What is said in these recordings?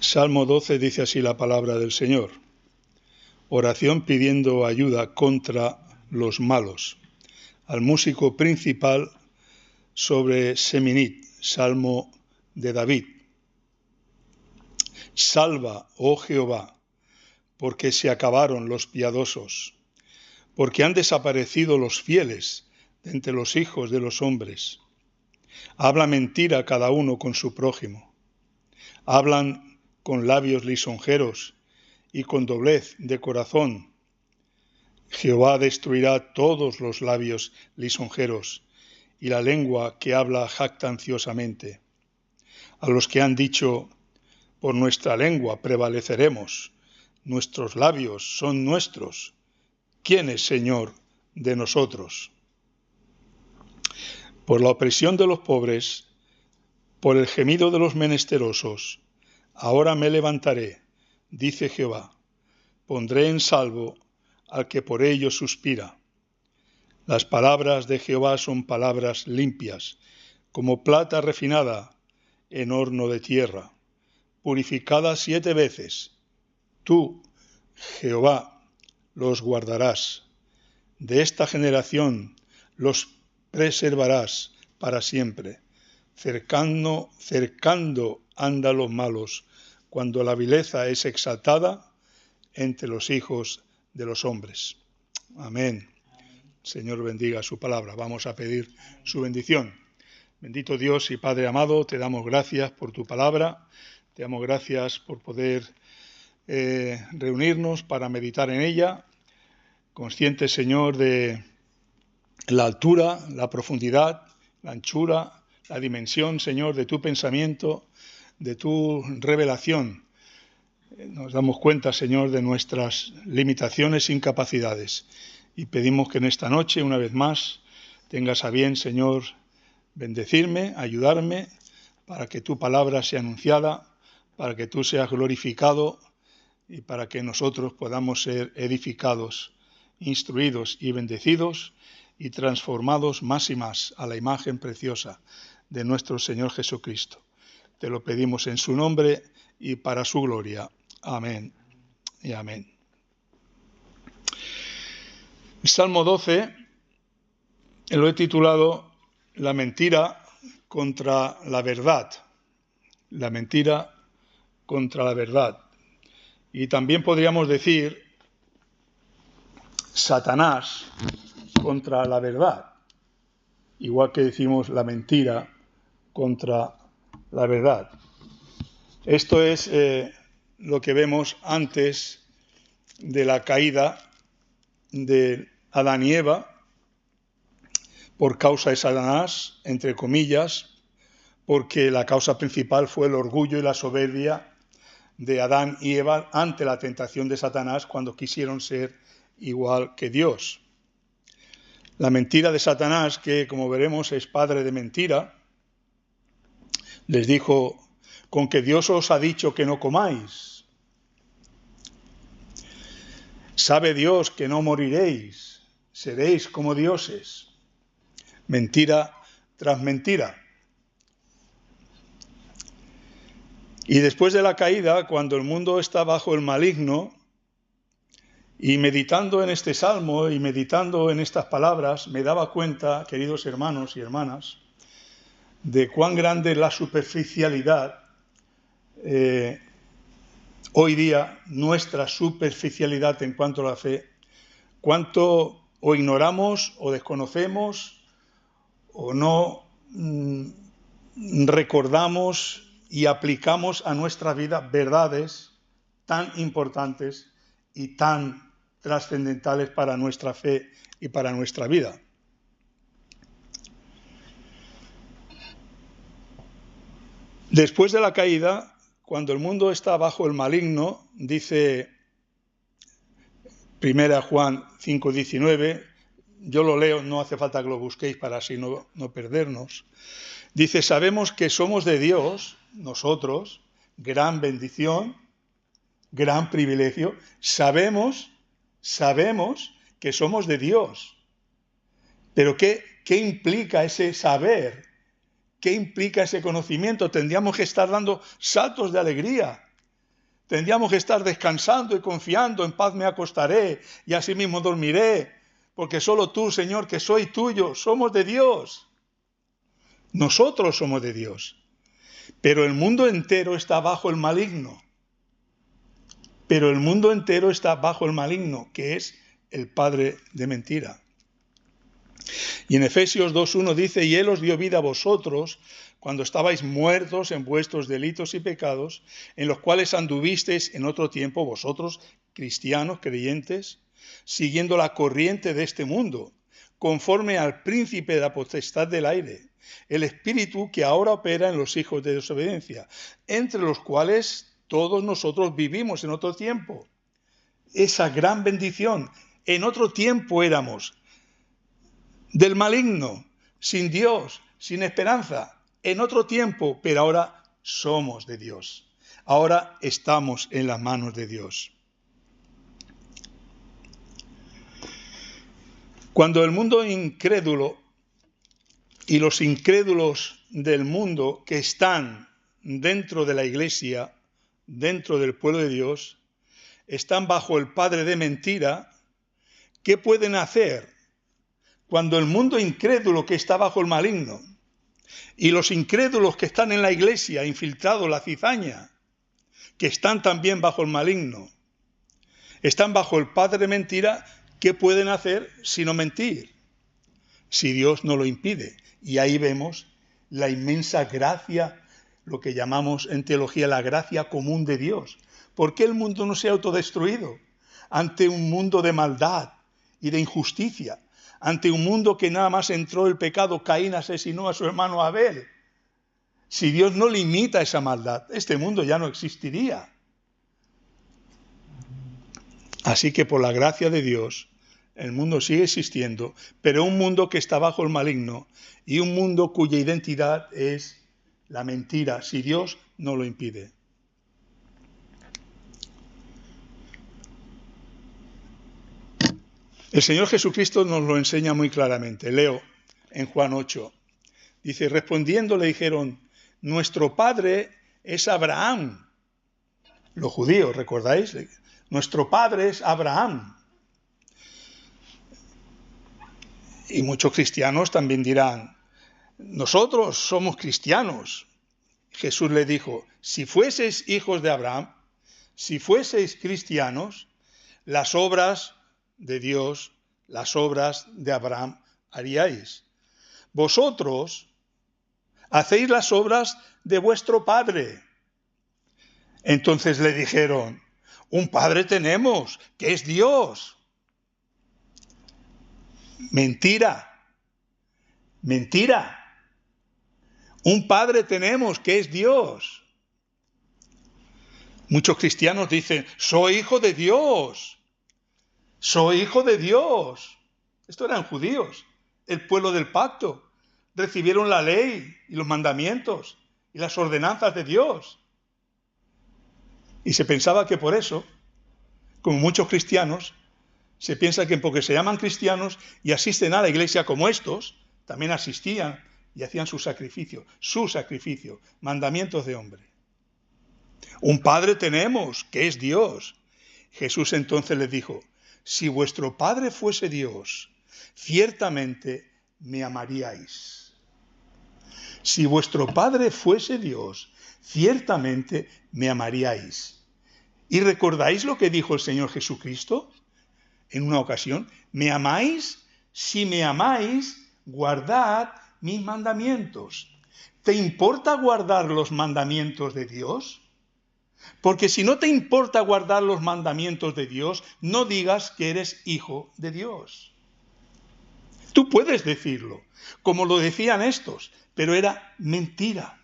Salmo 12 dice así la palabra del Señor. Oración pidiendo ayuda contra los malos. Al músico principal sobre Seminit, Salmo de David. Salva, oh Jehová, porque se acabaron los piadosos, porque han desaparecido los fieles de entre los hijos de los hombres. Habla mentira cada uno con su prójimo. Hablan con labios lisonjeros y con doblez de corazón. Jehová destruirá todos los labios lisonjeros y la lengua que habla jactanciosamente. A los que han dicho, por nuestra lengua prevaleceremos, nuestros labios son nuestros. ¿Quién es Señor de nosotros? Por la opresión de los pobres, por el gemido de los menesterosos, ahora me levantaré, dice Jehová, pondré en salvo al que por ello suspira. Las palabras de Jehová son palabras limpias, como plata refinada en horno de tierra, purificada 7 veces. Tú, Jehová, los guardarás. De esta generación los preservarás para siempre. Cercando anda los malos, cuando la vileza es exaltada entre los hijos de los hombres. Amén. Señor bendiga su palabra. Vamos a pedir su bendición. Bendito Dios y Padre amado, te damos gracias por tu palabra, te damos gracias por poder reunirnos para meditar en ella, conscientes, Señor, de la altura, la profundidad, la anchura, la dimensión, Señor, de tu pensamiento, de tu revelación. Nos damos cuenta, Señor, de nuestras limitaciones e incapacidades y pedimos que en esta noche, una vez más, tengas a bien, Señor, bendecirme, ayudarme, para que tu palabra sea anunciada, para que tú seas glorificado y para que nosotros podamos ser edificados, instruidos y bendecidos y transformados más y más a la imagen preciosa de nuestro Señor Jesucristo. Te lo pedimos en su nombre y para su gloria. Amén y amén. El Salmo 12 lo he titulado La mentira contra la verdad. La mentira contra la verdad. Y también podríamos decir Satanás contra la verdad. Igual que decimos la mentira contra la verdad. Esto es lo que vemos antes de la caída de Adán y Eva por causa de Satanás, entre comillas, porque la causa principal fue el orgullo y la soberbia de Adán y Eva ante la tentación de Satanás cuando quisieron ser igual que Dios. La mentira de Satanás, que como veremos es padre de mentira, les dijo, con que Dios os ha dicho que no comáis. Sabe Dios que no moriréis, seréis como dioses. Mentira tras mentira. Y después de la caída, cuando el mundo está bajo el maligno, y meditando en este salmo y meditando en estas palabras, me daba cuenta, queridos hermanos y hermanas, de cuán grande es la superficialidad, hoy día, nuestra superficialidad en cuanto a la fe, cuánto o ignoramos o desconocemos o no recordamos y aplicamos a nuestra vida verdades tan importantes y tan trascendentales para nuestra fe y para nuestra vida. Después de la caída, cuando el mundo está bajo el maligno, dice 1 Juan 5:19, yo lo leo, no hace falta que lo busquéis para así no perdernos. Dice, sabemos que somos de Dios, nosotros, gran bendición, gran privilegio, sabemos que somos de Dios. Pero ¿qué implica ese saber? ¿Qué implica ese conocimiento? Tendríamos que estar dando saltos de alegría Tendríamos que estar descansando y confiando, en paz me acostaré y asimismo dormiré, porque solo tú, Señor, que soy tuyo, somos de Dios. Nosotros somos de Dios. Pero el mundo entero está bajo el maligno. Pero el mundo entero está bajo el maligno, que es el padre de mentira. Y en Efesios 2:1 dice, y Él os dio vida a vosotros cuando estabais muertos en vuestros delitos y pecados, en los cuales anduvisteis en otro tiempo vosotros, cristianos, creyentes, siguiendo la corriente de este mundo, conforme al príncipe de la potestad del aire, el espíritu que ahora opera en los hijos de desobediencia, entre los cuales todos nosotros vivimos en otro tiempo. Esa gran bendición, en otro tiempo éramos del maligno, sin Dios, sin esperanza, en otro tiempo, pero ahora somos de Dios. Ahora estamos en las manos de Dios. Cuando el mundo incrédulo y los incrédulos del mundo que están dentro de la iglesia, dentro del pueblo de Dios, están bajo el padre de mentira, ¿qué pueden hacer? Cuando el mundo incrédulo que está bajo el maligno y los incrédulos que están en la iglesia, infiltrados, la cizaña, que están también bajo el maligno, están bajo el padre de mentira, ¿qué pueden hacer sino mentir? Si Dios no lo impide. Y ahí vemos la inmensa gracia, lo que llamamos en teología la gracia común de Dios. ¿Por qué el mundo no se ha autodestruido ante un mundo de maldad y de injusticia? Ante un mundo que nada más entró el pecado, Caín asesinó a su hermano Abel. Si Dios no limita esa maldad, este mundo ya no existiría. Así que por la gracia de Dios, el mundo sigue existiendo, pero un mundo que está bajo el maligno y un mundo cuya identidad es la mentira, si Dios no lo impide. El Señor Jesucristo nos lo enseña muy claramente. Leo en Juan 8. Dice, respondiendo le dijeron, nuestro padre es Abraham. Los judíos, ¿recordáis? Nuestro padre es Abraham. Y muchos cristianos también dirán, nosotros somos cristianos. Jesús le dijo, si fueseis hijos de Abraham, si fueseis cristianos, las obras de Dios, las obras de Abraham haríais. Vosotros hacéis las obras de vuestro padre. Entonces le dijeron, un padre tenemos, que es Dios. Mentira, mentira. Un padre tenemos, que es Dios. Muchos cristianos dicen, soy hijo de Dios. Soy hijo de Dios. Estos eran judíos, el pueblo del pacto. Recibieron la ley y los mandamientos y las ordenanzas de Dios. Y se pensaba que por eso, como muchos cristianos, se piensa que porque se llaman cristianos y asisten a la iglesia como estos, también asistían y hacían su sacrificio, mandamientos de hombre. Un padre tenemos, que es Dios. Jesús entonces les dijo, si vuestro padre fuese Dios, ciertamente me amaríais. Si vuestro padre fuese Dios, ciertamente me amaríais. ¿Y recordáis lo que dijo el Señor Jesucristo en una ocasión? ¿Me amáis? Si me amáis, guardad mis mandamientos. ¿Te importa guardar los mandamientos de Dios? Porque si no te importa guardar los mandamientos de Dios, no digas que eres hijo de Dios. Tú puedes decirlo, como lo decían estos, pero era mentira.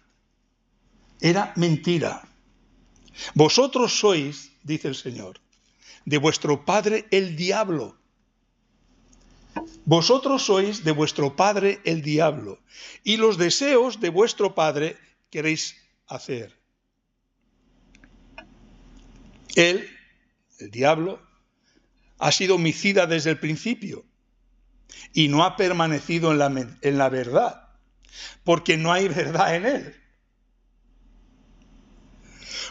Era mentira. Vosotros sois, dice el Señor, de vuestro padre el diablo. Vosotros sois de vuestro padre el diablo, y los deseos de vuestro padre queréis hacer. Él, el diablo, ha sido homicida desde el principio y no ha permanecido en la verdad, porque no hay verdad en él.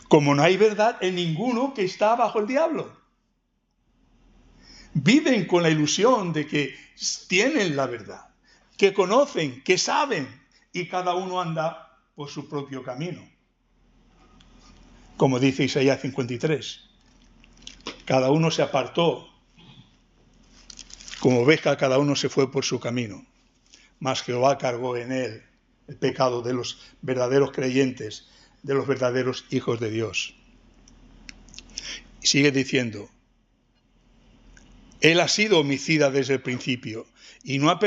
como no hay verdad en ninguno que está bajo el diablo. Viven con la ilusión de que tienen la verdad, que conocen, que saben, y cada uno anda por su propio camino. Como dice Isaías 53, cada uno se apartó, como oveja cada uno se fue por su camino, mas Jehová cargó en él el pecado de los verdaderos creyentes, de los verdaderos hijos de Dios. Y sigue diciendo, él ha sido homicida desde el principio y no ha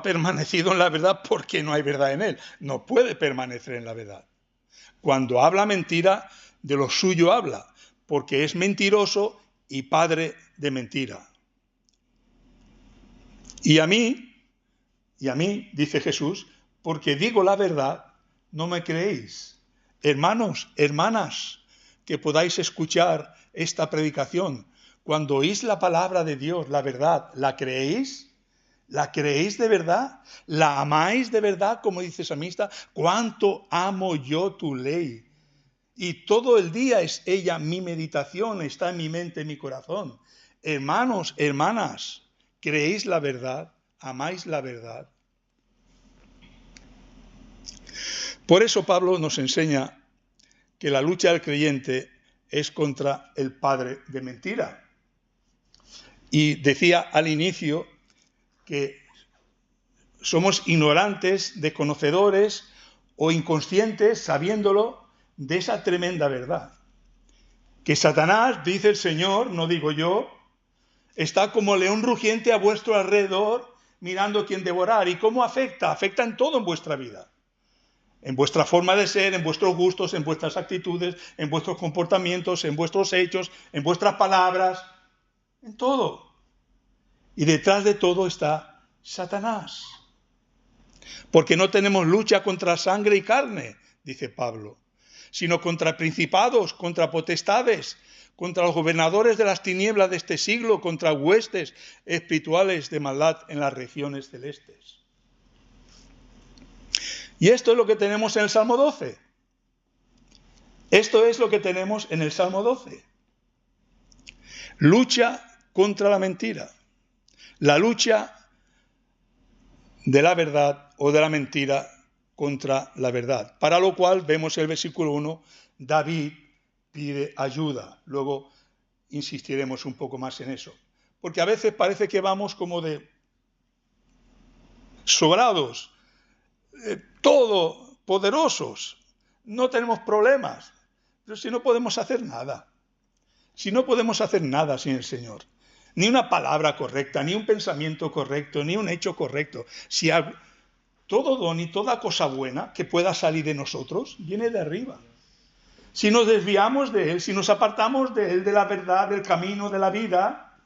permanecido en la verdad porque no hay verdad en él. No puede permanecer en la verdad. Cuando habla mentira, de lo suyo habla, porque es mentiroso y padre de mentira. Y a mí, dice Jesús, porque digo la verdad, no me creéis. Hermanos, hermanas, que podáis escuchar esta predicación, cuando oís la palabra de Dios, la verdad, ¿la creéis? ¿La creéis de verdad? ¿La amáis de verdad? Como dice el salmista, ¿cuánto amo yo tu ley? Y todo el día es ella mi meditación, está en mi mente, en mi corazón. Hermanos, hermanas, ¿creéis la verdad? ¿Amáis la verdad? Por eso Pablo nos enseña que la lucha del creyente es contra el padre de mentira. Y decía al inicio que somos ignorantes, desconocedores o inconscientes, sabiéndolo, de esa tremenda verdad. Que Satanás, dice el Señor, no digo yo, está como león rugiente a vuestro alrededor, mirando quién devorar. ¿Y cómo afecta? Afecta en todo en vuestra vida. En vuestra forma de ser, en vuestros gustos, en vuestras actitudes, en vuestros comportamientos, en vuestros hechos, en vuestras palabras, en todo. Y detrás de todo está Satanás. Porque no tenemos lucha contra sangre y carne, dice Pablo, sino contra principados, contra potestades, contra los gobernadores de las tinieblas de este siglo, contra huestes espirituales de maldad en las regiones celestes. Y esto es lo que tenemos en el Salmo 12. Esto es lo que tenemos en el Salmo 12. Lucha contra la mentira. La lucha de la verdad o de la mentira contra la verdad. Para lo cual vemos el versículo 1, David pide ayuda. Luego insistiremos un poco más en eso. Porque a veces parece que vamos como de sobrados, todo poderosos. No tenemos problemas. Pero si no podemos hacer nada. Si no podemos hacer nada sin el Señor. Ni una palabra correcta, ni un pensamiento correcto, ni un hecho correcto. Si todo don y toda cosa buena que pueda salir de nosotros viene de arriba. Si nos desviamos de Él, si nos apartamos de Él, de la verdad, del camino, de la vida,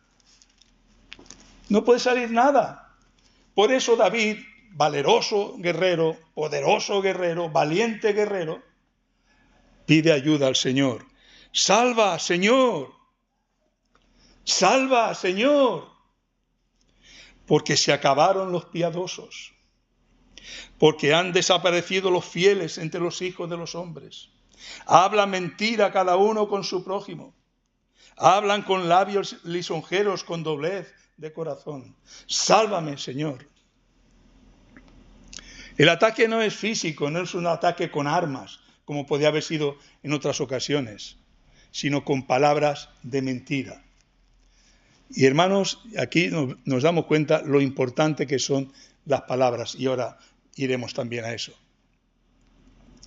no puede salir nada. Por eso David, valeroso guerrero, poderoso guerrero, valiente guerrero, pide ayuda al Señor. ¡Salva, Señor! ¡Salva, Señor! Porque se acabaron los piadosos. Porque han desaparecido los fieles entre los hijos de los hombres. Habla mentira cada uno con su prójimo. Hablan con labios lisonjeros, con doblez de corazón. Sálvame, Señor. El ataque no es físico, no es un ataque con armas, como podía haber sido en otras ocasiones, sino con palabras de mentira. Y hermanos, aquí nos damos cuenta lo importante que son las palabras, y ahora iremos también a eso.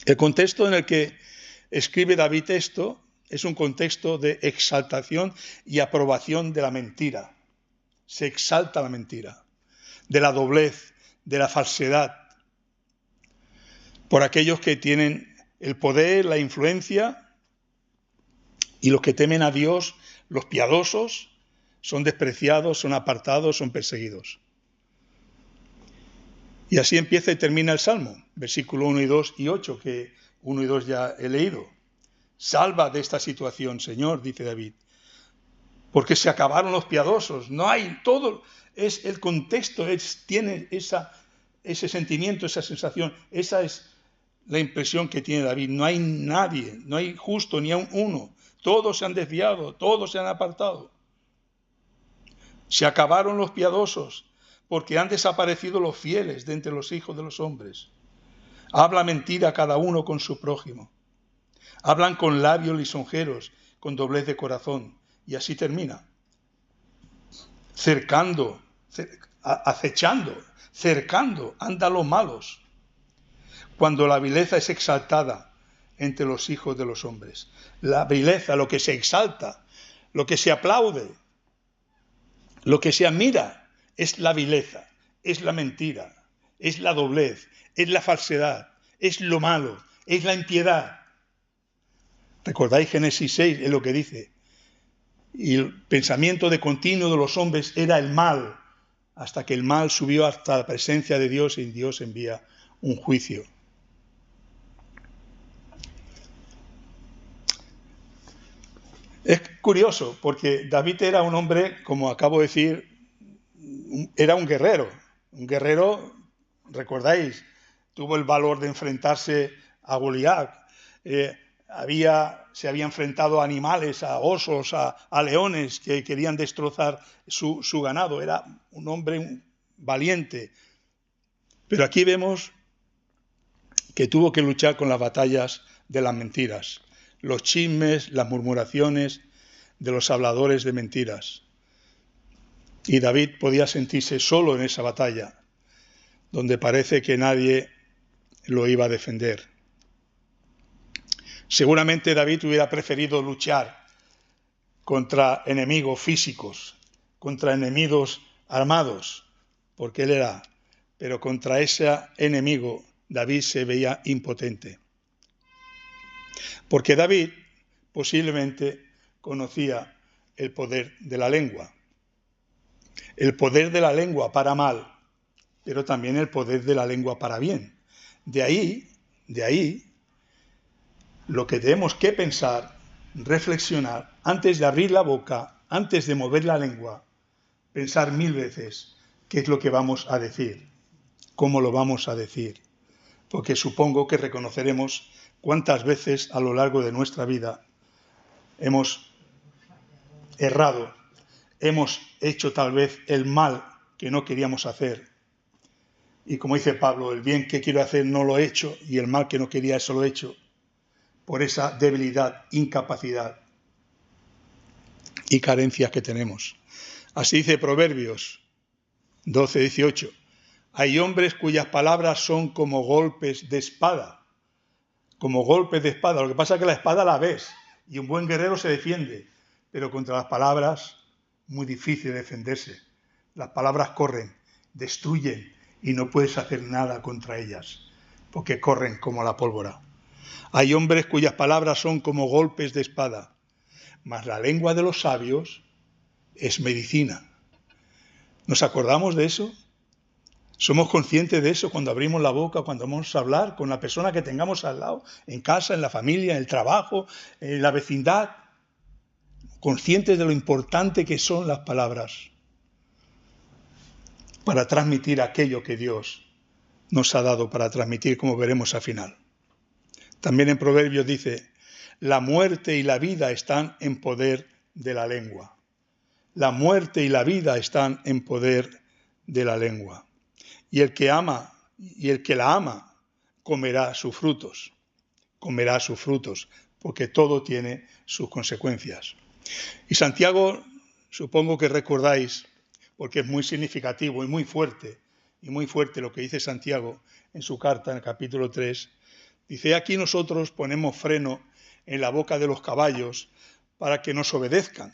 El contexto en el que escribe David esto es un contexto de exaltación y aprobación de la mentira. Se exalta la mentira, de la doblez, de la falsedad, por aquellos que tienen el poder, la influencia, y los que temen a Dios, los piadosos, son despreciados, son apartados, son perseguidos. Y así empieza y termina el Salmo, versículo 1 y 2 y 8, que 1 y 2 ya he leído. Salva de esta situación, Señor, dice David, porque se acabaron los piadosos. No hay todo, es el contexto, tiene ese sentimiento, esa sensación, esa es la impresión que tiene David. No hay nadie, no hay justo ni aun uno. Todos se han desviado, todos se han apartado. Se acabaron los piadosos, porque han desaparecido los fieles de entre los hijos de los hombres. Habla mentira cada uno con su prójimo. Hablan con labios lisonjeros, con doblez de corazón. Y así termina. Cercando, acechando, cercando, andan los malos. Cuando la vileza es exaltada entre los hijos de los hombres. La vileza, lo que se exalta, lo que se aplaude, lo que se admira, es la vileza, es la mentira, es la doblez, es la falsedad, es lo malo, es la impiedad. ¿Recordáis Génesis 6? Es lo que dice. Y el pensamiento de continuo de los hombres era el mal, hasta que el mal subió hasta la presencia de Dios y Dios envía un juicio. Es curioso, porque David era un hombre, como acabo de decir, era un guerrero, recordáis, tuvo el valor de enfrentarse a Goliat, se había enfrentado a animales, a osos, a leones que querían destrozar su ganado, era un hombre valiente, pero aquí vemos que tuvo que luchar con las batallas de las mentiras, los chismes, las murmuraciones de los habladores de mentiras. Y David podía sentirse solo en esa batalla, donde parece que nadie lo iba a defender. Seguramente David hubiera preferido luchar contra enemigos físicos, contra enemigos armados, porque él era, pero contra ese enemigo David se veía impotente. Porque David posiblemente conocía el poder de la lengua. El poder de la lengua para mal, pero también el poder de la lengua para bien. De ahí, lo que tenemos que pensar, reflexionar, antes de abrir la boca, antes de mover la lengua, pensar 1000 veces qué es lo que vamos a decir, cómo lo vamos a decir. Porque supongo que reconoceremos cuántas veces a lo largo de nuestra vida hemos errado, hemos hecho tal vez el mal que no queríamos hacer. Y como dice Pablo, el bien que quiero hacer no lo he hecho y el mal que no quería eso lo he hecho por esa debilidad, incapacidad y carencias que tenemos. Así dice Proverbios 12:18. Hay hombres cuyas palabras son como golpes de espada. Como golpes de espada. Lo que pasa es que la espada la ves y un buen guerrero se defiende, pero contra las palabras muy difícil defenderse. Las palabras corren, destruyen y no puedes hacer nada contra ellas, porque corren como la pólvora. Hay hombres cuyas palabras son como golpes de espada, mas la lengua de los sabios es medicina. ¿Nos acordamos de eso? ¿Somos conscientes de eso cuando abrimos la boca, cuando vamos a hablar con la persona que tengamos al lado, en casa, en la familia, en el trabajo, en la vecindad? Conscientes de lo importante que son las palabras para transmitir aquello que Dios nos ha dado para transmitir, como veremos al final. También en Proverbios dice, la muerte y la vida están en poder de la lengua. La muerte y la vida están en poder de la lengua. Y el que la ama, comerá sus frutos, porque todo tiene sus consecuencias. Y Santiago, supongo que recordáis, porque es muy significativo y muy fuerte lo que dice Santiago en su carta, en el capítulo 3, dice, aquí nosotros ponemos freno en la boca de los caballos para que nos obedezcan,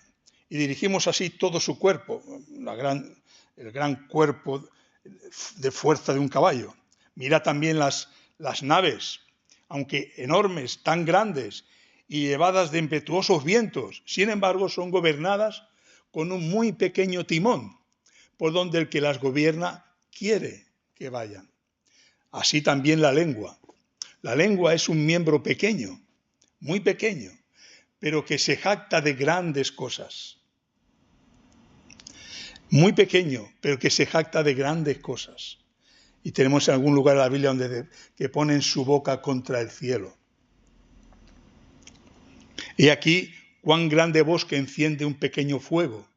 y dirigimos así todo su cuerpo, el gran cuerpo de fuerza de un caballo. Mira también las naves, aunque enormes, tan grandes y llevadas de impetuosos vientos, sin embargo son gobernadas con un muy pequeño timón, por donde el que las gobierna quiere que vayan. Así también la lengua. La lengua es un miembro pequeño, muy pequeño, pero que se jacta de grandes cosas. Muy pequeño, pero que se jacta de grandes cosas. Y tenemos en algún lugar de la Biblia donde que ponen su boca contra el cielo. Y aquí cuán grande bosque enciende un pequeño fuego.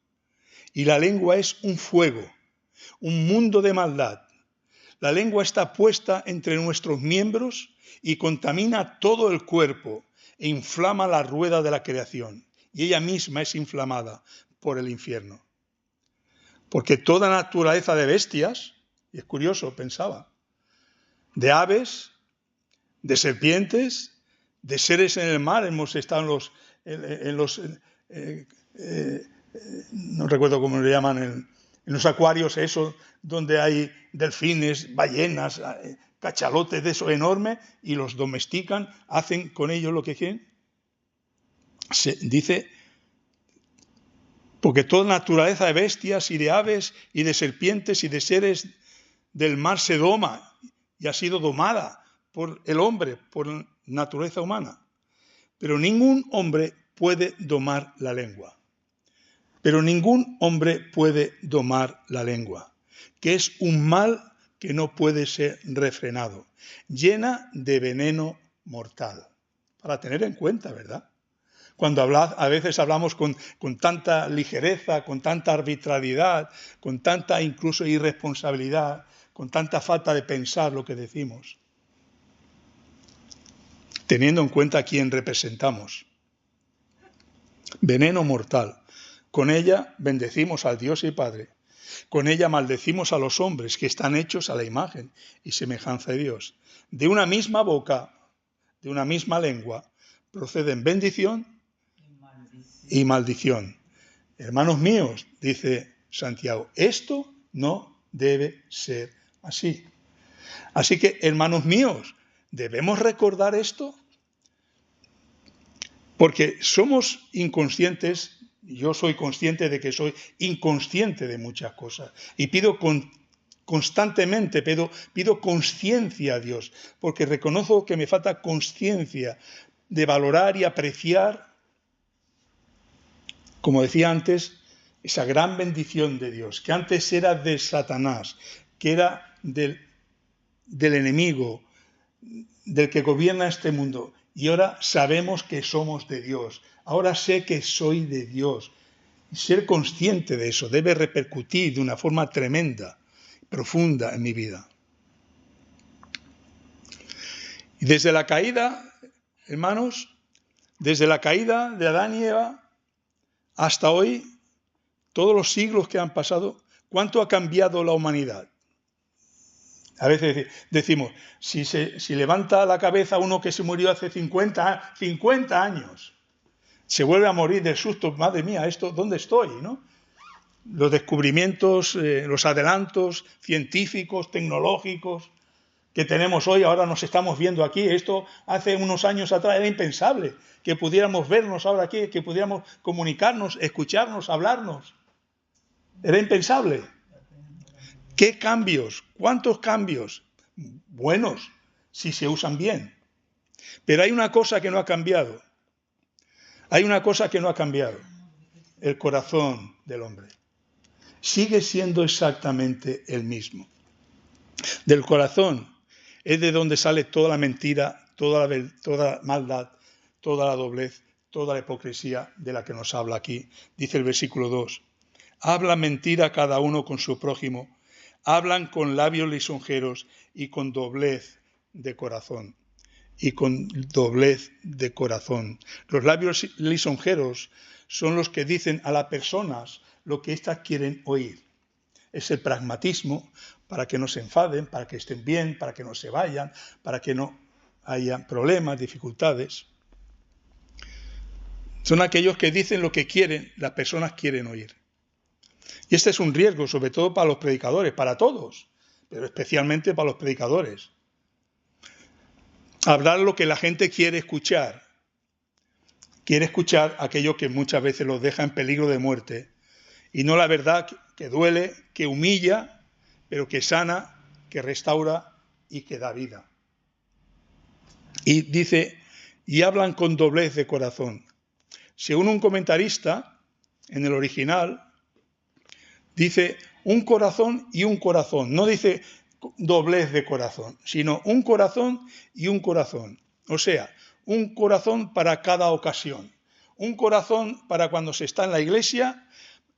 Y la lengua es un fuego, un mundo de maldad. La lengua está puesta entre nuestros miembros y contamina todo el cuerpo e inflama la rueda de la creación. Y ella misma es inflamada por el infierno. Porque toda naturaleza de bestias, y es curioso, pensaba, de aves, de serpientes, de seres en el mar, hemos estado no recuerdo cómo le llaman, en los acuarios esos, donde hay delfines, ballenas, cachalotes de eso enorme, y los domestican, hacen con ellos lo que quieren. Se dice, porque toda naturaleza de bestias y de aves y de serpientes y de seres del mar se doma y ha sido domada por el hombre, por naturaleza humana. Pero ningún hombre puede domar la lengua. Pero ningún hombre puede domar la lengua, que es un mal que no puede ser refrenado, llena de veneno mortal. Para tener en cuenta, ¿verdad? Cuando a veces hablamos con tanta ligereza, con tanta arbitrariedad, con tanta incluso irresponsabilidad, con tanta falta de pensar lo que decimos, teniendo en cuenta a quién representamos. Veneno mortal. Con ella bendecimos al Dios y Padre. Con ella maldecimos a los hombres que están hechos a la imagen y semejanza de Dios. De una misma boca, de una misma lengua, proceden bendición y maldición. Hermanos míos, dice Santiago, esto no debe ser así. Así que, hermanos míos, ¿debemos recordar esto? Porque somos inconscientes, yo soy consciente de que soy inconsciente de muchas cosas. Y pido constantemente, pido conciencia a Dios, porque reconozco que me falta conciencia de valorar y apreciar, como decía antes, esa gran bendición de Dios, que antes era de Satanás, que era del enemigo, del que gobierna este mundo. Y ahora sabemos que somos de Dios. Ahora sé que soy de Dios. Ser consciente de eso debe repercutir de una forma tremenda, profunda en mi vida. Y desde la caída, hermanos, desde la caída de Adán y Eva hasta hoy, todos los siglos que han pasado, ¿cuánto ha cambiado la humanidad? A veces decimos, si levanta la cabeza uno que se murió hace 50 años, se vuelve a morir del susto, madre mía, ¿dónde estoy? ¿No? Los descubrimientos, los adelantos científicos, tecnológicos que tenemos hoy, ahora nos estamos viendo aquí. Esto hace unos años atrás era impensable, que pudiéramos vernos ahora aquí, que pudiéramos comunicarnos, escucharnos, hablarnos. Era impensable. ¿Qué cambios? ¿Cuántos cambios? Buenos, si se usan bien. Pero hay una cosa que no ha cambiado. Hay una cosa que no ha cambiado. El corazón del hombre. Sigue siendo exactamente el mismo. Del corazón es de donde sale toda la mentira, toda la maldad, toda la doblez, toda la hipocresía de la que nos habla aquí. Dice el versículo 2. Habla mentira cada uno con su prójimo. Hablan con labios lisonjeros y con doblez de corazón. Y con doblez de corazón. Los labios lisonjeros son los que dicen a las personas lo que éstas quieren oír. Es el pragmatismo para que no se enfaden, para que estén bien, para que no se vayan, para que no haya problemas, dificultades. Son aquellos que dicen lo que quieren, las personas quieren oír. Y este es un riesgo, sobre todo para los predicadores, para todos, pero especialmente para los predicadores. Hablar lo que la gente quiere escuchar. Quiere escuchar aquello que muchas veces los deja en peligro de muerte. Y no la verdad que duele, que humilla, pero que sana, que restaura y que da vida. Y dice, y hablan con doblez de corazón. Según un comentarista, en el original, dice un corazón y un corazón. No dice doblez de corazón, sino un corazón y un corazón. O sea, un corazón para cada ocasión. Un corazón para cuando se está en la iglesia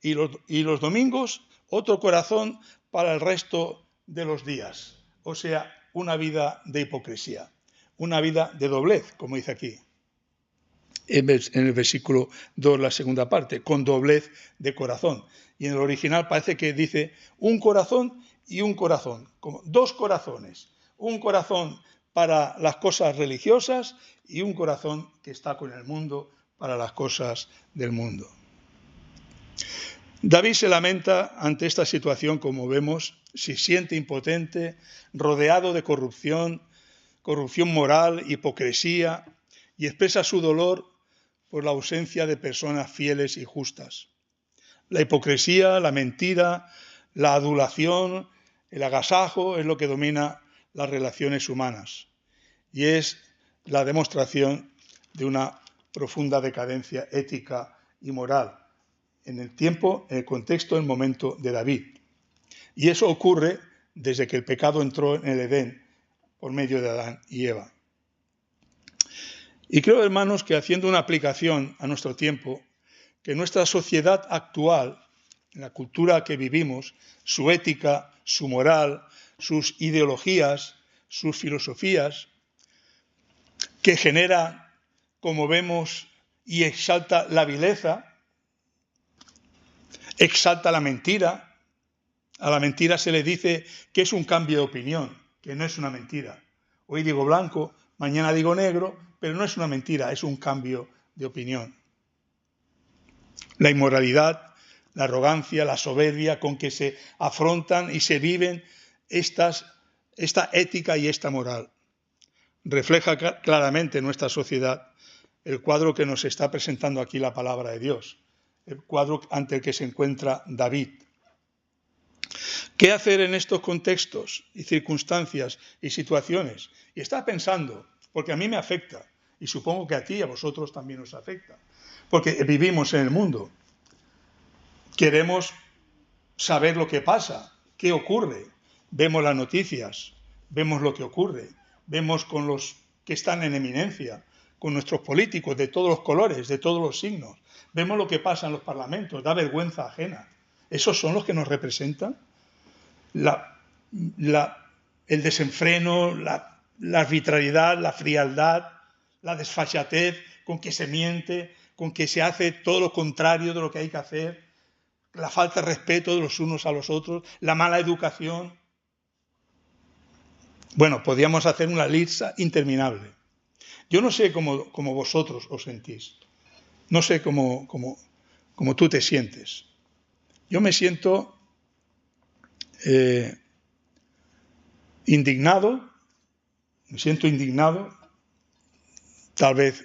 y los domingos, otro corazón para el resto de los días. O sea, una vida de hipocresía, una vida de doblez, como dice aquí. En el versículo 2, la segunda parte, con doblez de corazón. Y en el original parece que dice un corazón y un corazón, como dos corazones. Un corazón para las cosas religiosas y un corazón que está con el mundo para las cosas del mundo. David se lamenta ante esta situación, como vemos, se siente impotente, rodeado de corrupción moral, hipocresía, y expresa su dolor por la ausencia de personas fieles y justas. La hipocresía, la mentira, la adulación, el agasajo es lo que domina las relaciones humanas y es la demostración de una profunda decadencia ética y moral en el tiempo, en el contexto, en el momento de David. Y eso ocurre desde que el pecado entró en el Edén por medio de Adán y Eva. Y creo, hermanos, que haciendo una aplicación a nuestro tiempo, que nuestra sociedad actual, en la cultura que vivimos, su ética, su moral, sus ideologías, sus filosofías, que genera, como vemos, y exalta la vileza, exalta la mentira. A la mentira se le dice que es un cambio de opinión, que no es una mentira. Hoy digo blanco, mañana digo negro, pero no es una mentira, es un cambio de opinión. La inmoralidad, la arrogancia, la soberbia con que se afrontan y se viven esta ética y esta moral. Refleja claramente nuestra sociedad el cuadro que nos está presentando aquí la palabra de Dios, el cuadro ante el que se encuentra David. ¿Qué hacer en estos contextos y circunstancias y situaciones? Y está pensando, porque a mí me afecta, y supongo que a ti y a vosotros también os afecta, porque vivimos en el mundo. Queremos saber lo que pasa, qué ocurre. Vemos las noticias, vemos lo que ocurre, vemos con los que están en eminencia, con nuestros políticos de todos los colores, de todos los signos. Vemos lo que pasa en los parlamentos, da vergüenza ajena. ¿Esos son los que nos representan? El desenfreno, la arbitrariedad, la frialdad, la desfachatez con que se miente, con que se hace todo lo contrario de lo que hay que hacer, la falta de respeto de los unos a los otros, la mala educación. Bueno, podríamos hacer una lista interminable. Yo no sé cómo vosotros os sentís, no sé cómo tú te sientes. Yo me siento indignado, tal vez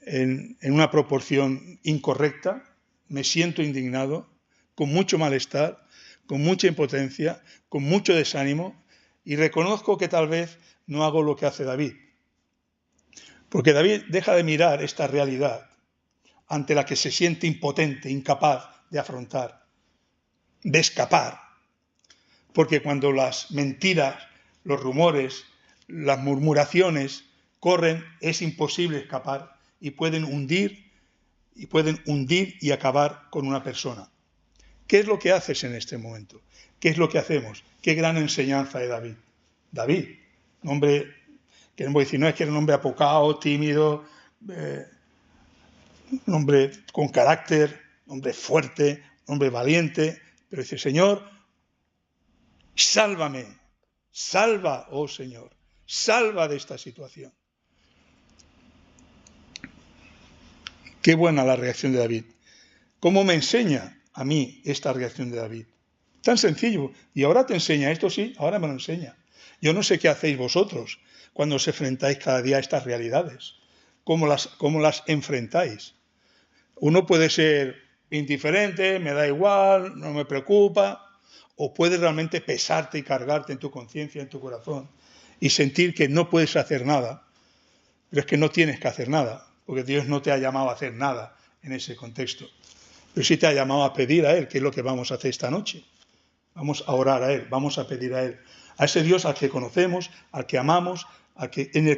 en una proporción incorrecta, me siento indignado, con mucho malestar, con mucha impotencia, con mucho desánimo, y reconozco que tal vez no hago lo que hace David. Porque David deja de mirar esta realidad ante la que se siente impotente, incapaz de afrontar, de escapar. Porque cuando las mentiras, los rumores, las murmuraciones corren, es imposible escapar y pueden hundir y acabar con una persona. ¿Qué es lo que haces en este momento? ¿Qué es lo que hacemos? Qué gran enseñanza de David. David, un hombre, que no voy a decir, no es que era un hombre apocado, tímido, un hombre con carácter, un hombre fuerte, un hombre valiente, pero dice, Señor, sálvame, salva, oh Señor, salva de esta situación. Qué buena la reacción de David. ¿Cómo me enseña a mí esta reacción de David? Tan sencillo. Y ahora te enseña esto, sí, ahora me lo enseña. Yo no sé qué hacéis vosotros cuando os enfrentáis cada día a estas realidades. ¿Cómo las enfrentáis? Uno puede ser indiferente, me da igual, no me preocupa, o puede realmente pesarte y cargarte en tu conciencia, en tu corazón, y sentir que no puedes hacer nada. Pero es que no tienes que hacer nada, porque Dios no te ha llamado a hacer nada en ese contexto. Pero sí te ha llamado a pedir a Él, que es lo que vamos a hacer esta noche. Vamos a orar a Él, vamos a pedir a Él. a ese Dios al que conocemos, al que amamos, en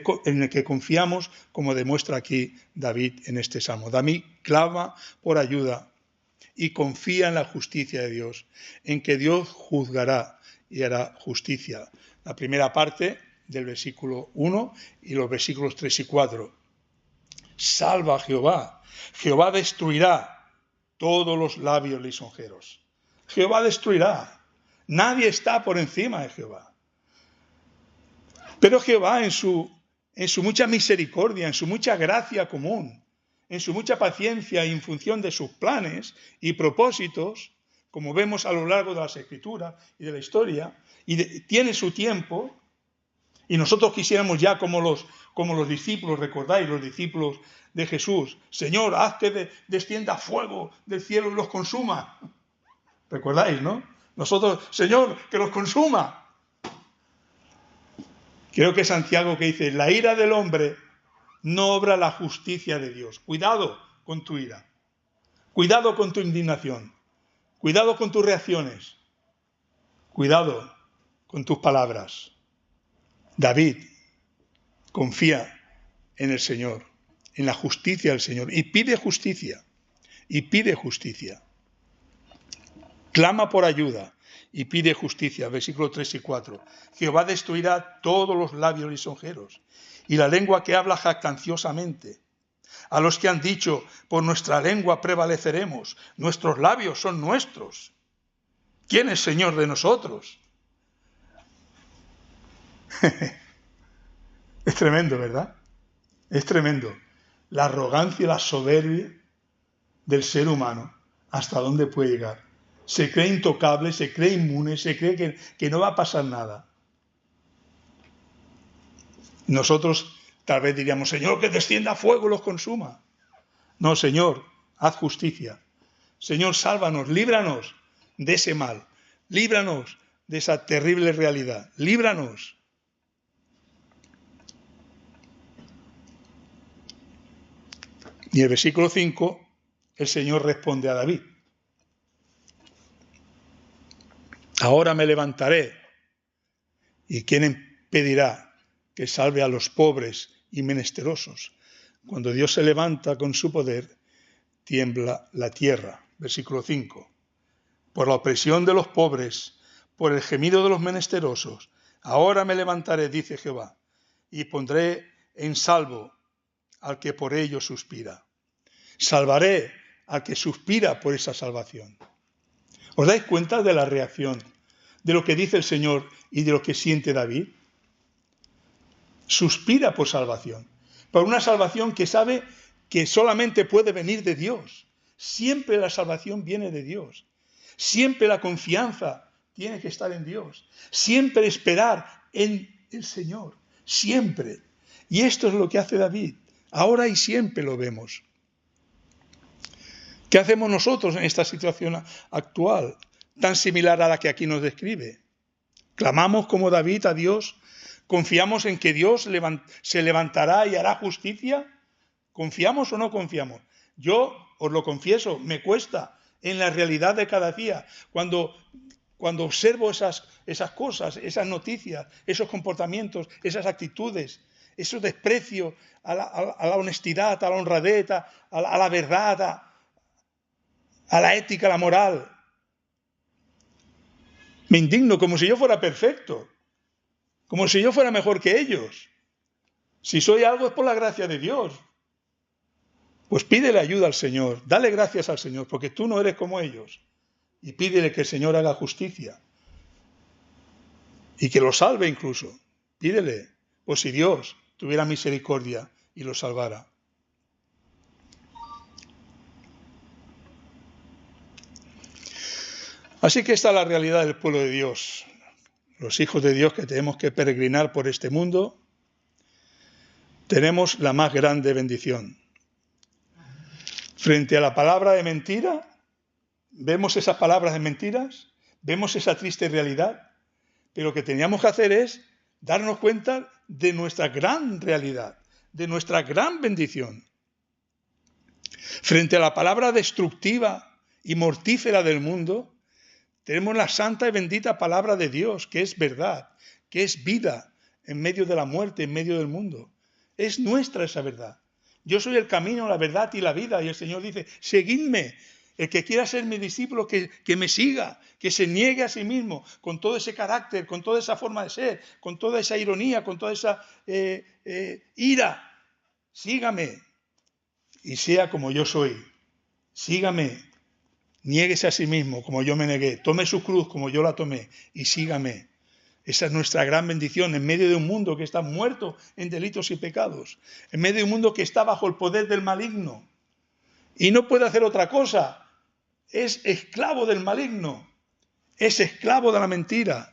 el que confiamos, como demuestra aquí David en este salmo. David clama por ayuda y confía en la justicia de Dios, en que Dios juzgará y hará justicia. La primera parte del versículo 1 y los versículos 3 y 4. Salva a Jehová. Jehová destruirá todos los labios lisonjeros. Jehová destruirá. Nadie está por encima de Jehová. Pero Jehová en su mucha misericordia, en su mucha gracia común, en su mucha paciencia y en función de sus planes y propósitos, como vemos a lo largo de las Escrituras y de la historia, tiene su tiempo, y nosotros quisiéramos ya como los discípulos, recordáis, los discípulos de Jesús, Señor, haz que descienda fuego del cielo y los consuma. ¿Recordáis, no? Nosotros, Señor, que los consuma. Creo que es Santiago que dice, la ira del hombre no obra la justicia de Dios. Cuidado con tu ira. Cuidado con tu indignación. Cuidado con tus reacciones. Cuidado con tus palabras. David confía en el Señor, en la justicia del Señor, y pide justicia. Y pide justicia. Clama por ayuda y pide justicia. Versículos 3 y 4. Jehová destruirá todos los labios lisonjeros y la lengua que habla jactanciosamente. A los que han dicho, por nuestra lengua prevaleceremos, nuestros labios son nuestros. ¿Quién es Señor de nosotros? Es tremendo, ¿verdad? Es tremendo. La arrogancia y la soberbia del ser humano, ¿hasta dónde puede llegar? Se cree intocable, se cree inmune, se cree que no va a pasar nada. Nosotros tal vez diríamos, Señor, que descienda fuego y los consuma. No, Señor, haz justicia. Señor, sálvanos, líbranos de ese mal. Líbranos de esa terrible realidad. Líbranos. Y el versículo 5, el Señor responde a David. Ahora me levantaré. ¿Y quién impedirá que salve a los pobres y menesterosos? Cuando Dios se levanta con su poder, tiembla la tierra. Versículo 5. Por la opresión de los pobres, por el gemido de los menesterosos, ahora me levantaré, dice Jehová, y pondré en salvo al que por ello suspira. Salvaré al que suspira por esa salvación. ¿Os dais cuenta de la reacción, de lo que dice el Señor y de lo que siente David? Suspira por salvación, por una salvación que sabe que solamente puede venir de Dios. Siempre la salvación viene de Dios. Siempre la confianza tiene que estar en Dios. Siempre esperar en el Señor. Siempre. Y esto es lo que hace David. Ahora y siempre lo vemos. ¿Qué hacemos nosotros en esta situación actual, tan similar a la que aquí nos describe? ¿Clamamos como David a Dios? ¿Confiamos en que Dios se levantará y hará justicia? ¿Confiamos o no confiamos? Yo os lo confieso, me cuesta en la realidad de cada día. Cuando observo esas cosas, esas noticias, esos comportamientos, esas actitudes, ese desprecio a la honestidad, a la honradez, a la verdad, a la ética, a la moral. Me indigno como si yo fuera perfecto, como si yo fuera mejor que ellos. Si soy algo es por la gracia de Dios. Pues pídele ayuda al Señor, dale gracias al Señor, porque tú no eres como ellos. Y pídele que el Señor haga justicia. Y que lo salve incluso. Pídele, pues si Dios tuviera misericordia y lo salvara. Así que esta es la realidad del pueblo de Dios. Los hijos de Dios que tenemos que peregrinar por este mundo, tenemos la más grande bendición. Frente a la palabra de mentira, vemos esas palabras de mentiras, vemos esa triste realidad, pero lo que teníamos que hacer es darnos cuenta de nuestra gran realidad, de nuestra gran bendición. Frente a la palabra destructiva y mortífera del mundo, tenemos la santa y bendita palabra de Dios, que es verdad, que es vida en medio de la muerte, en medio del mundo. Es nuestra esa verdad. Yo soy el camino, la verdad y la vida. Y el Señor dice, seguidme. El que quiera ser mi discípulo, que me siga, que se niegue a sí mismo, con todo ese carácter, con toda esa forma de ser, con toda esa ironía, con toda esa ira. Sígame y sea como yo soy. Sígame, niéguese a sí mismo como yo me negué. Tome su cruz como yo la tomé y sígame. Esa es nuestra gran bendición en medio de un mundo que está muerto en delitos y pecados, en medio de un mundo que está bajo el poder del maligno y no puede hacer otra cosa. Es esclavo del maligno, es esclavo de la mentira.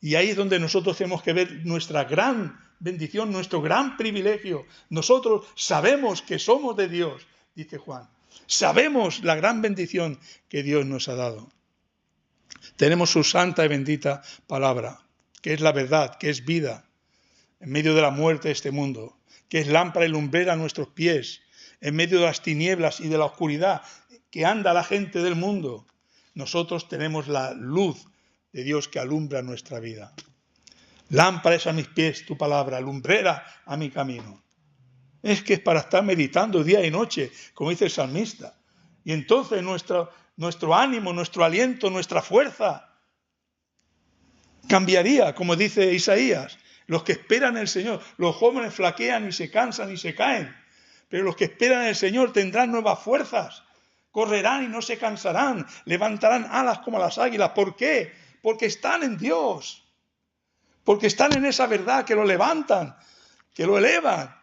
Y ahí es donde nosotros tenemos que ver nuestra gran bendición, nuestro gran privilegio. Nosotros sabemos que somos de Dios, dice Juan. Sabemos la gran bendición que Dios nos ha dado. Tenemos su santa y bendita palabra, que es la verdad, que es vida, en medio de la muerte de este mundo, que es lámpara y lumbrera a nuestros pies, en medio de las tinieblas y de la oscuridad que anda la gente del mundo. Nosotros tenemos la luz de Dios que alumbra nuestra vida. Lámpara es a mis pies tu palabra, lumbrera a mi camino. Es que es para estar meditando día y noche, como dice el salmista. Y entonces nuestro ánimo, nuestro aliento, nuestra fuerza cambiaría, como dice Isaías. Los que esperan en el Señor, los jóvenes flaquean y se cansan y se caen, pero los que esperan en el Señor tendrán nuevas fuerzas, correrán y no se cansarán, levantarán alas como las águilas. ¿Por qué? Porque están en Dios, porque están en esa verdad que lo levantan, que lo elevan,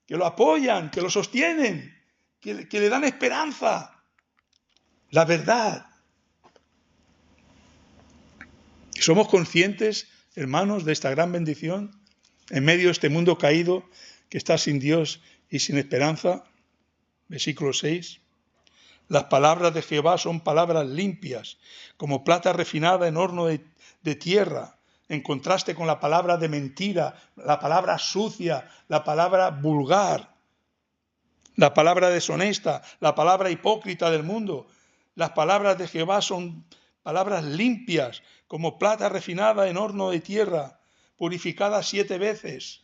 que lo apoyan, que lo sostienen, que le dan esperanza. La verdad. ¿Somos conscientes, hermanos, de esta gran bendición en medio de este mundo caído que está sin Dios y sin esperanza? Versículo 6. Las palabras de Jehová son palabras limpias, como plata refinada en horno de tierra, en contraste con la palabra de mentira, la palabra sucia, la palabra vulgar, la palabra deshonesta, la palabra hipócrita del mundo. Las palabras de Jehová son palabras limpias, como plata refinada en horno de tierra, purificada 7 veces.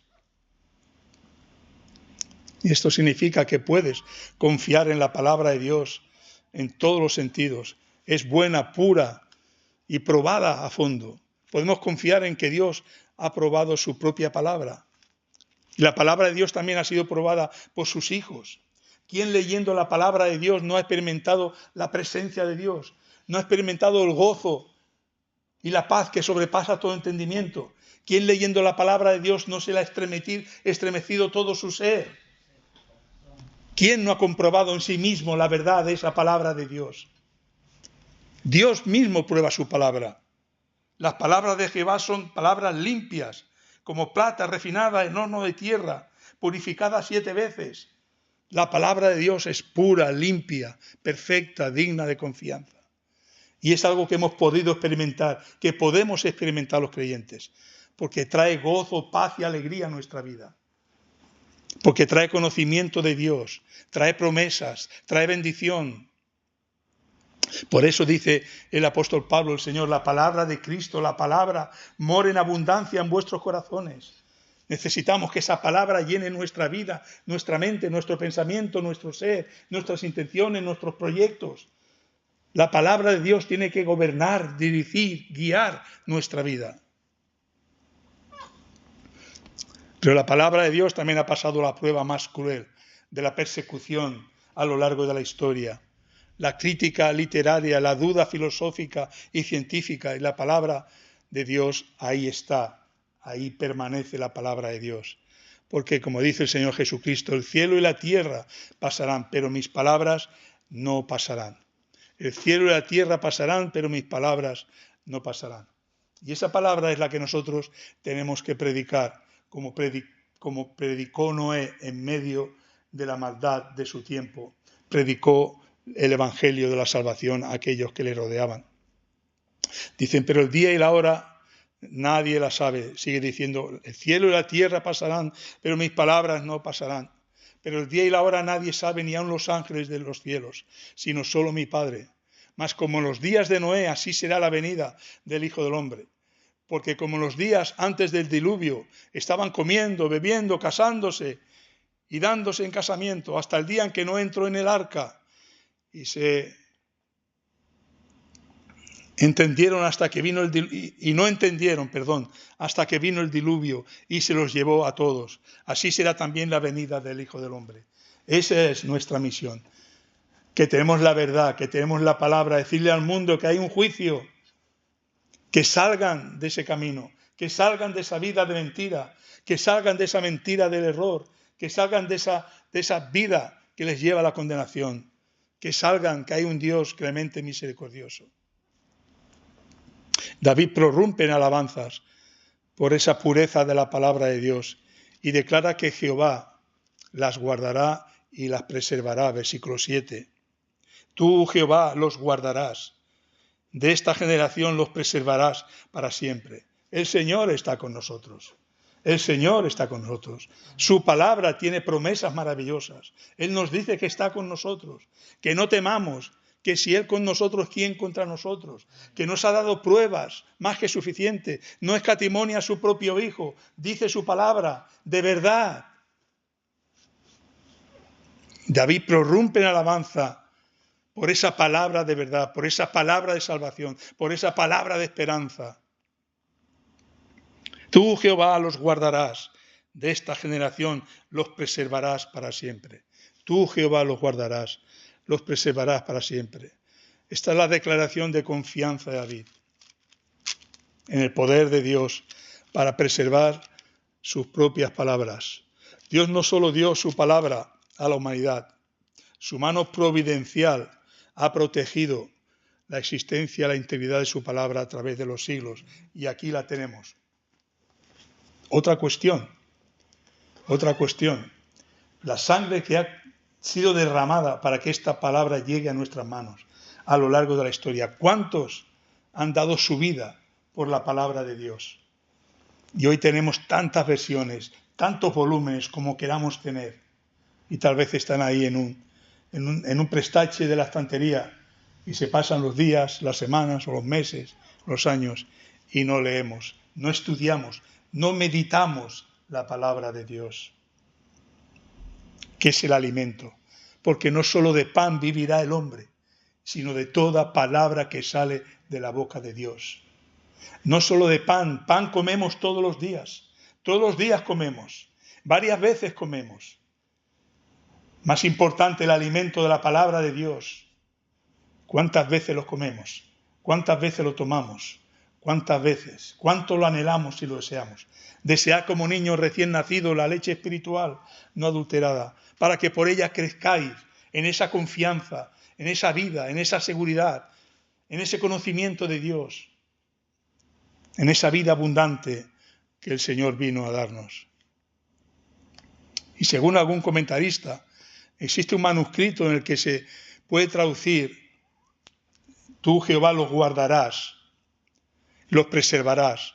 Y esto significa que puedes confiar en la palabra de Dios en todos los sentidos. Es buena, pura y probada a fondo. Podemos confiar en que Dios ha probado su propia palabra. Y la palabra de Dios también ha sido probada por sus hijos. ¿Quién leyendo la palabra de Dios no ha experimentado la presencia de Dios? ¿No ha experimentado el gozo y la paz que sobrepasa todo entendimiento? ¿Quién leyendo la palabra de Dios no se le ha estremecido todo su ser? ¿Quién no ha comprobado en sí mismo la verdad de esa palabra de Dios? Dios mismo prueba su palabra. Las palabras de Jehová son palabras limpias, como plata refinada en horno de tierra, purificada 7 veces. La palabra de Dios es pura, limpia, perfecta, digna de confianza. Y es algo que hemos podido experimentar, que podemos experimentar los creyentes, porque trae gozo, paz y alegría a nuestra vida. Porque trae conocimiento de Dios, trae promesas, trae bendición. Por eso dice el apóstol Pablo, el Señor, la palabra de Cristo, la palabra mora en abundancia en vuestros corazones. Necesitamos que esa palabra llene nuestra vida, nuestra mente, nuestro pensamiento, nuestro ser, nuestras intenciones, nuestros proyectos. La palabra de Dios tiene que gobernar, dirigir, guiar nuestra vida. Pero la palabra de Dios también ha pasado la prueba más cruel de la persecución a lo largo de la historia. La crítica literaria, la duda filosófica y científica, y la palabra de Dios ahí está, ahí permanece la palabra de Dios. Porque como dice el Señor Jesucristo, el cielo y la tierra pasarán, pero mis palabras no pasarán. El cielo y la tierra pasarán, pero mis palabras no pasarán. Y esa palabra es la que nosotros tenemos que predicar, como predicó Noé en medio de la maldad de su tiempo. Predicó el evangelio de la salvación a aquellos que le rodeaban. Dicen, pero el día y la hora nadie la sabe. Sigue diciendo, el cielo y la tierra pasarán, pero mis palabras no pasarán. Pero el día y la hora nadie sabe, ni aun los ángeles de los cielos, sino solo mi Padre. Mas como en los días de Noé, así será la venida del Hijo del Hombre. porque como los días antes del diluvio estaban comiendo, bebiendo, casándose y dándose en casamiento hasta el día en que no entró en el arca y se entendieron hasta que vino y no entendieron, hasta que vino el diluvio y se los llevó a todos. Así será también la venida del Hijo del Hombre. Esa es nuestra misión, que tenemos la verdad, que tenemos la palabra, decirle al mundo que hay un juicio, que salgan de ese camino, que salgan de esa vida de mentira, que salgan de esa mentira del error, que salgan de esa vida que les lleva a la condenación, que salgan, que hay un Dios clemente y misericordioso. David prorrumpe en alabanzas por esa pureza de la palabra de Dios y declara que Jehová las guardará y las preservará. Versículo 7. Tú, Jehová, los guardarás. De esta generación los preservarás para siempre. El Señor está con nosotros. El Señor está con nosotros. Su palabra tiene promesas maravillosas. Él nos dice que está con nosotros, que no temamos, que si Él con nosotros, ¿quién contra nosotros? Que nos ha dado pruebas más que suficiente. No escatimonia a su propio Hijo. Dice su palabra, de verdad. David prorrumpe en alabanza por esa palabra de verdad, por esa palabra de salvación, por esa palabra de esperanza. Tú, Jehová, los guardarás. De esta generación los preservarás para siempre. Tú, Jehová, los guardarás, los preservarás para siempre. Esta es la declaración de confianza de David en el poder de Dios para preservar sus propias palabras. Dios no solo dio su palabra a la humanidad, su mano providencial ha protegido la existencia, la integridad de su palabra a través de los siglos. Y aquí la tenemos. Otra cuestión. La sangre que ha sido derramada para que esta palabra llegue a nuestras manos a lo largo de la historia. ¿Cuántos han dado su vida por la palabra de Dios? Y hoy tenemos tantas versiones, tantos volúmenes como queramos tener. Y tal vez están ahí en un prestache de la estantería y se pasan los días, las semanas o los meses, los años y no leemos, no estudiamos, no meditamos la palabra de Dios, que es el alimento. Porque no solo de pan vivirá el hombre, sino de toda palabra que sale de la boca de Dios. No solo de pan comemos todos los días comemos, varias veces comemos. Más importante el alimento de la palabra de Dios. ¿Cuántas veces lo comemos? ¿Cuántas veces lo tomamos? ¿Cuántas veces? ¿Cuánto lo anhelamos y lo deseamos? Desead como niño recién nacido la leche espiritual no adulterada, para que por ella crezcáis en esa confianza, en esa vida, en esa seguridad, en ese conocimiento de Dios, en esa vida abundante que el Señor vino a darnos. Y según algún comentarista, existe un manuscrito en el que se puede traducir: tú, Jehová, los guardarás, los preservarás.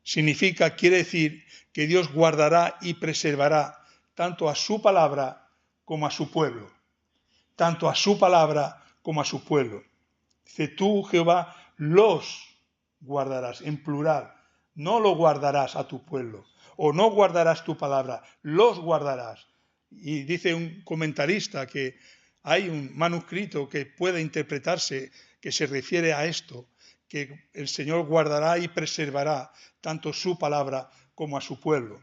Quiere decir que Dios guardará y preservará tanto a su palabra como a su pueblo. Tanto a su palabra como a su pueblo. Dice, tú, Jehová, los guardarás, en plural. No lo guardarás a tu pueblo, o no guardarás tu palabra, los guardarás. Y dice un comentarista que hay un manuscrito que puede interpretarse que se refiere a esto, que el Señor guardará y preservará tanto su palabra como a su pueblo,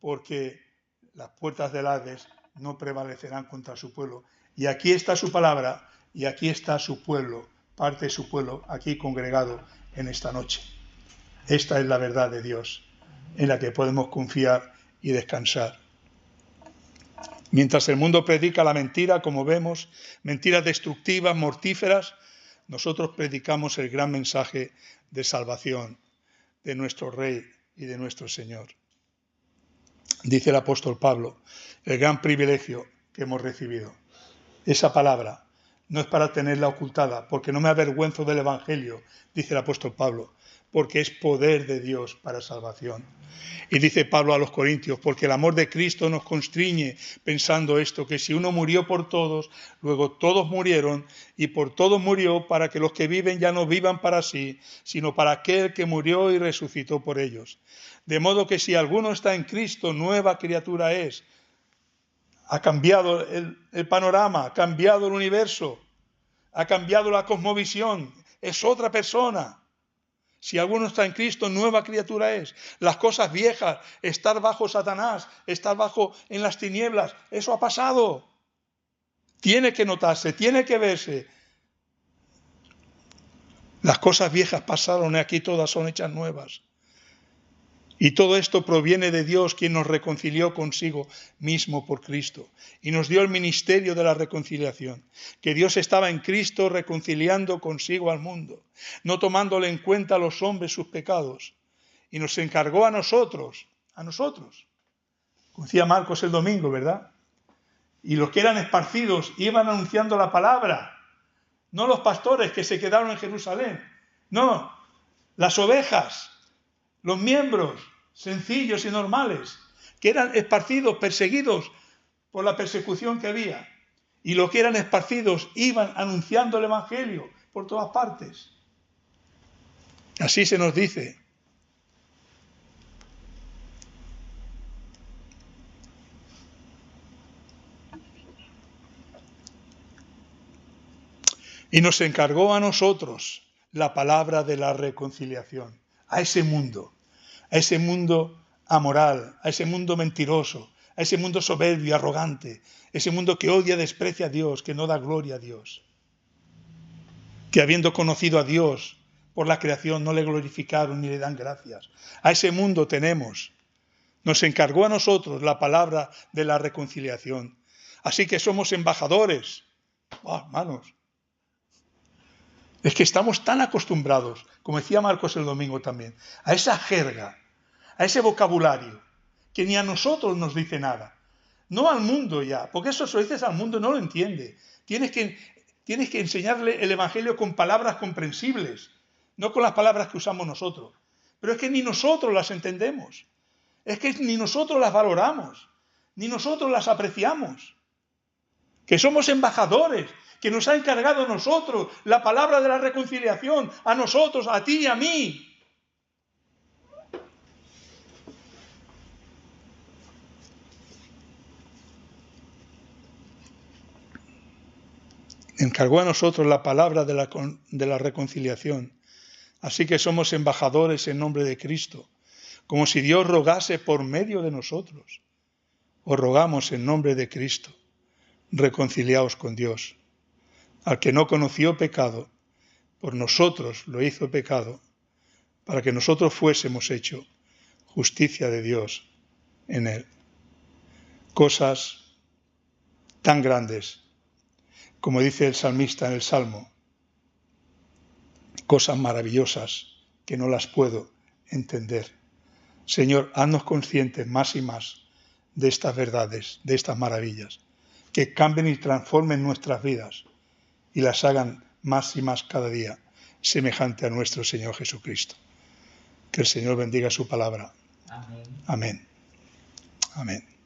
porque las puertas del Hades no prevalecerán contra su pueblo. Y aquí está su palabra y aquí está su pueblo, parte de su pueblo, aquí congregado en esta noche. Esta es la verdad de Dios, en la que podemos confiar y descansar. Mientras el mundo predica la mentira, como vemos, mentiras destructivas, mortíferas, nosotros predicamos el gran mensaje de salvación de nuestro Rey y de nuestro Señor. Dice el apóstol Pablo, el gran privilegio que hemos recibido. Esa palabra no es para tenerla ocultada, porque no me avergüenzo del Evangelio, dice el apóstol Pablo, porque es poder de Dios para salvación. Y dice Pablo a los Corintios, porque el amor de Cristo nos constriñe, pensando esto, que si uno murió por todos, luego todos murieron, y por todos murió, para que los que viven ya no vivan para sí, sino para aquel que murió y resucitó por ellos. De modo que si alguno está en Cristo, nueva criatura es. Ha cambiado el panorama, ha cambiado el universo, ha cambiado la cosmovisión, es otra persona. Si alguno está en Cristo, nueva criatura es. Las cosas viejas, estar bajo Satanás, estar bajo en las tinieblas, eso ha pasado. Tiene que notarse, tiene que verse. Las cosas viejas pasaron y aquí todas son hechas nuevas. Y todo esto proviene de Dios, quien nos reconcilió consigo mismo por Cristo y nos dio el ministerio de la reconciliación, que Dios estaba en Cristo reconciliando consigo al mundo, no tomándole en cuenta a los hombres sus pecados, y nos encargó a nosotros, como decía Marcos el domingo, ¿verdad? Y los que eran esparcidos iban anunciando la palabra, no los pastores que se quedaron en Jerusalén, no, las ovejas, los miembros sencillos y normales, que eran esparcidos, perseguidos por la persecución que había. Y los que eran esparcidos iban anunciando el Evangelio por todas partes. Así se nos dice. Y nos encargó a nosotros la palabra de la reconciliación, a ese mundo amoral, a ese mundo mentiroso, a ese mundo soberbio, arrogante, ese mundo que odia, desprecia a Dios, que no da gloria a Dios, que habiendo conocido a Dios por la creación no le glorificaron ni le dan gracias. A ese mundo nos encargó a nosotros la palabra de la reconciliación. Así que somos embajadores. Hermanos, es que estamos tan acostumbrados, como decía Marcos el domingo también, a esa jerga, a ese vocabulario, que ni a nosotros nos dice nada. No al mundo ya, porque eso se lo dices al mundo no lo entiende. Tienes que enseñarle el Evangelio con palabras comprensibles, no con las palabras que usamos nosotros. Pero es que ni nosotros las entendemos. Es que ni nosotros las valoramos, ni nosotros las apreciamos. Que somos embajadores, que nos ha encargado a nosotros la palabra de la reconciliación, a nosotros, a ti y a mí. Encargó a nosotros la palabra de la reconciliación. Así que somos embajadores en nombre de Cristo, como si Dios rogase por medio de nosotros. Os rogamos en nombre de Cristo, reconciliaos con Dios. Al que no conoció pecado, por nosotros lo hizo pecado, para que nosotros fuésemos hecho justicia de Dios en él. Cosas tan grandes, como dice el salmista en el Salmo, cosas maravillosas que no las puedo entender. Señor, haznos conscientes más y más de estas verdades, de estas maravillas, que cambien y transformen nuestras vidas y las hagan más y más cada día semejante a nuestro Señor Jesucristo. Que el Señor bendiga su palabra. Amén. Amén. Amén.